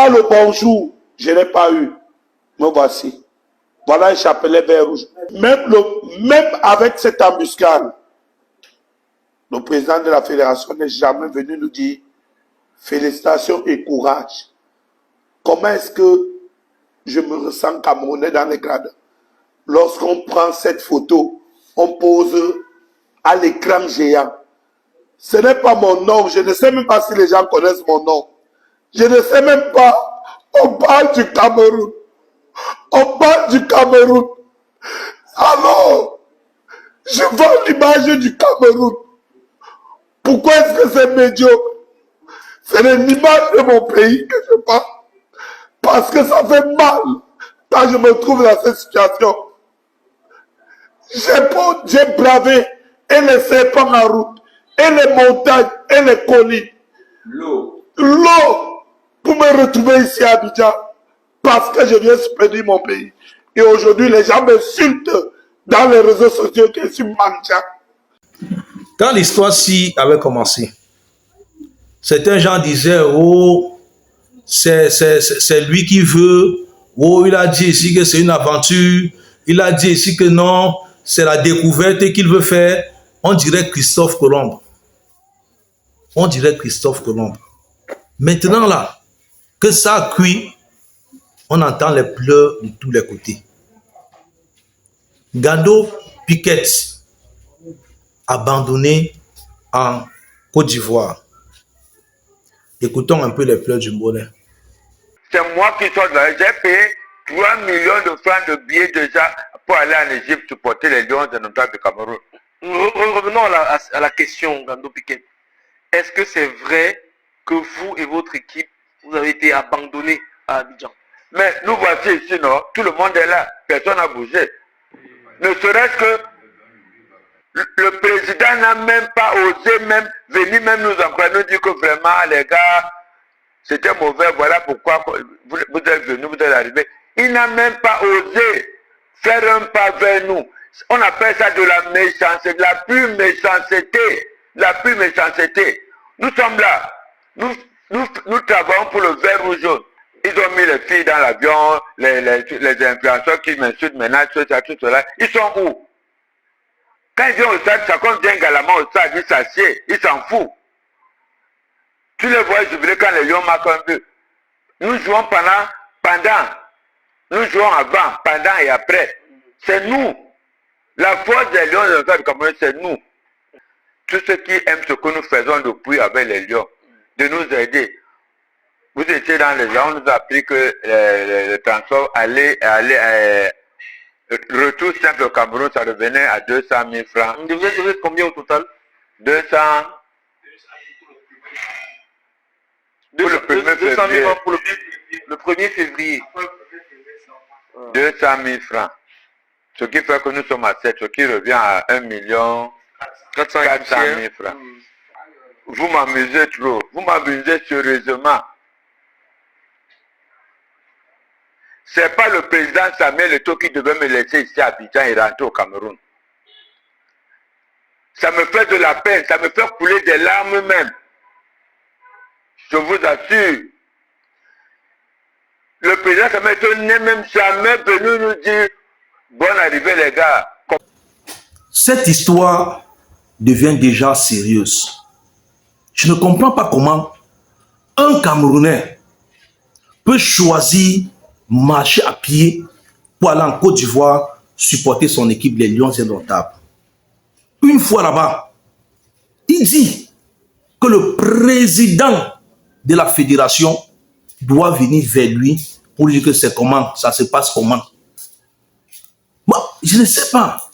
Là, le bonjour, je n'ai pas eu. Me voici. Voilà un chapelet vert rouge. Même avec cette embuscade, le président de la fédération n'est jamais venu nous dire félicitations et courage. Comment est-ce que je me ressens camerounais dans les grades? Lorsqu'on prend cette photo, on pose à l'écran géant. Ce n'est pas mon nom. Je ne sais même pas si les gens connaissent mon nom. Je ne sais même pas. On parle du Cameroun. On parle du Cameroun. Alors, je vends l'image du Cameroun. Pourquoi est-ce que c'est médiocre? C'est l'image de mon pays que je parle. Parce que ça fait mal quand je me trouve dans cette situation. J'ai bravé et les serpents en route, et les montagnes, et les collines. L'eau pour me retrouver ici à Abidjan. Parce que je viens soutenir mon pays. Et aujourd'hui, les gens m'insultent dans les réseaux sociaux que je suis mancha. Quand l'histoire-ci avait commencé, certains gens disaient, oh, c'est lui qui veut, oh, il a dit ici que c'est une aventure, il a dit ici que non, c'est la découverte qu'il veut faire. On dirait Christophe Colomb. On dirait Christophe Colomb. Maintenant là, que ça a cuit, on entend les pleurs de tous les côtés. Gando Piquet, abandonné en Côte d'Ivoire. Écoutons un peu les pleurs du bonnet. C'est moi qui suis là. J'ai payé 3 millions de francs de billets déjà pour aller en Égypte supporter les Lions indomptables du Cameroun. Revenons à la question, Gando Piquet. Est-ce que c'est vrai que vous et votre équipe, vous avez été abandonnés à Abidjan? Mais nous voici ici, non? Tout le monde est là. Personne n'a bougé. Ne serait-ce que le président n'a même pas osé même venir même nous encourager, nous dire que vraiment, les gars, c'était mauvais, voilà pourquoi vous êtes venus, vous êtes arrivés. Il n'a même pas osé faire un pas vers nous. On appelle ça de la méchanceté, de la pure méchanceté. La pure méchanceté. Nous sommes là. Nous travaillons pour le vert ou jaune. Ils ont mis les filles dans l'avion, les influenceurs qui m'insultent maintenant, tout cela. Ils sont où? Quand ils viennent au stade, chacun vient galamment au stade, il s'assied, il s'en fout. Tu les vois jubiler quand les Lions marquent un but. Nous jouons pendant, nous jouons avant, pendant et après. C'est nous. La force des Lions de l'État du Cameroun, c'est nous. Tous ceux qui aiment ce que nous faisons depuis avec les Lions, de nous aider. Vous étiez dans les gens, on nous a appris que le transport retour simple au Cameroun, ça revenait à 200 000 francs. Vous êtes combien au total? 200 pour le 1er 200 000 février. francs pour le 1er février. 200 000 francs. Ce qui fait que nous sommes à 7, ce qui revient à 1 400 000 francs. Vous m'amusez trop. Vous m'amusez sérieusement. C'est pas le président Samuel Eto'o qui devait me laisser ici à Abidjan et rentrer au Cameroun. Ça me fait de la peine, ça me fait couler des larmes même. Je vous assure. Le président Samuel Eto'o n'est même jamais venu nous dire bonne arrivée les gars. Cette histoire devient déjà sérieuse. Je ne comprends pas comment un Camerounais peut choisir marcher à pied pour aller en Côte d'Ivoire supporter son équipe, les Lions indomptables. Une fois là-bas, il dit que le président de la fédération doit venir vers lui pour lui dire que c'est comment, ça se passe comment. Moi, je ne sais pas.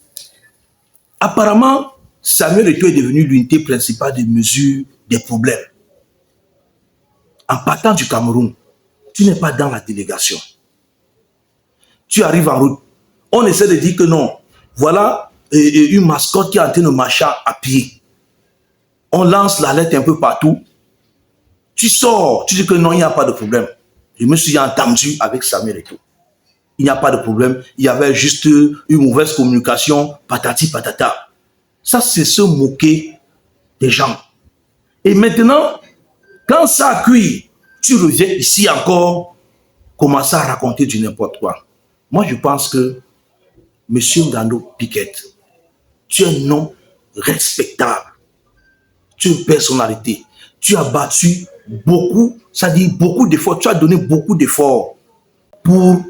Apparemment, Samuel Eto'o est devenu l'unité principale de mesure des problèmes. En partant du Cameroun, tu n'es pas dans la délégation. Tu arrives en route. On essaie de dire que non. Voilà une mascotte qui est en train de marcher à pied. On lance la lettre un peu partout. Tu sors, tu dis que non, il n'y a pas de problème. Je me suis entendu avec Samuel Eto'o. Il n'y a pas de problème. Il y avait juste une mauvaise communication, patati patata. Ça, c'est se moquer des gens. Et maintenant, quand ça cuit, tu reviens ici encore commencer à raconter du n'importe quoi. Moi, je pense que M. Ngando Piquet, tu es un homme respectable. Tu es une personnalité. Tu as battu beaucoup, ça dit beaucoup d'efforts. Tu as donné beaucoup d'efforts pour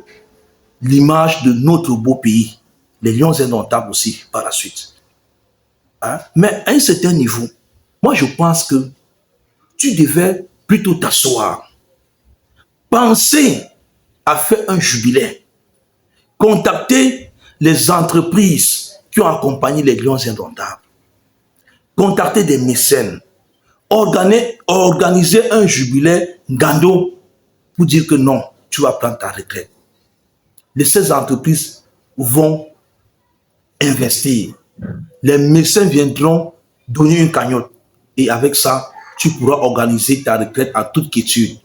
l'image de notre beau pays. Les Lions indomptables aussi, par la suite. Hein? Mais à un certain niveau, moi, je pense que tu devais plutôt t'asseoir. Penser à faire un jubilé. Contacter les entreprises qui ont accompagné les Lions indomptables. Contacter des mécènes. Organiser un jubilé Ngando pour dire que non, tu vas prendre ta retraite. Ces entreprises vont investir. Les mécènes viendront donner une cagnotte. Et avec ça, tu pourras organiser ta retraite en toute quiétude.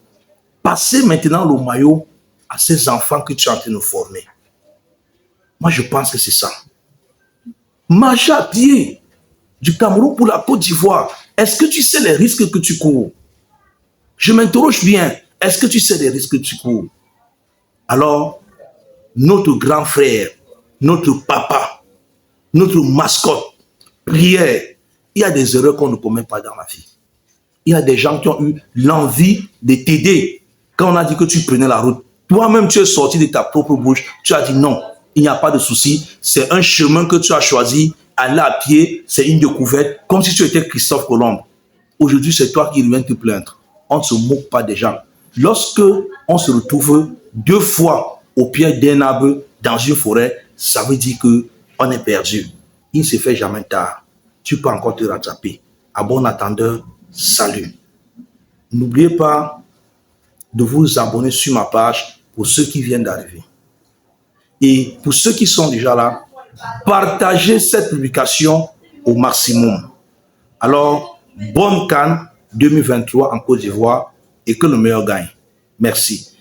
Passer maintenant le maillot à ces enfants que tu es en train de former. Moi, je pense que c'est ça. Marcher à pied du Cameroun pour la Côte d'Ivoire. Est-ce que tu sais les risques que tu cours? Je m'interroge bien. Est-ce que tu sais les risques que tu cours? Alors, notre grand frère, notre papa, notre mascotte, prière. Il y a des erreurs qu'on ne commet pas dans la vie. Il y a des gens qui ont eu l'envie de t'aider. Quand on a dit que tu prenais la route, toi-même tu es sorti de ta propre bouche, tu as dit non, il n'y a pas de souci, c'est un chemin que tu as choisi, aller à pied, c'est une découverte, comme si tu étais Christophe Colomb. Aujourd'hui, c'est toi qui viens te plaindre. On ne se moque pas des gens. Lorsque on se retrouve 2 fois au pied d'un arbre dans une forêt, ça veut dire qu'on est perdu. Il ne se fait jamais tard. Tu peux encore te rattraper. À bon attendeur, salut. N'oubliez pas de vous abonner sur ma page pour ceux qui viennent d'arriver. Et pour ceux qui sont déjà là, partagez cette publication au maximum. Alors, bonne CAN 2023 en Côte d'Ivoire et que le meilleur gagne. Merci.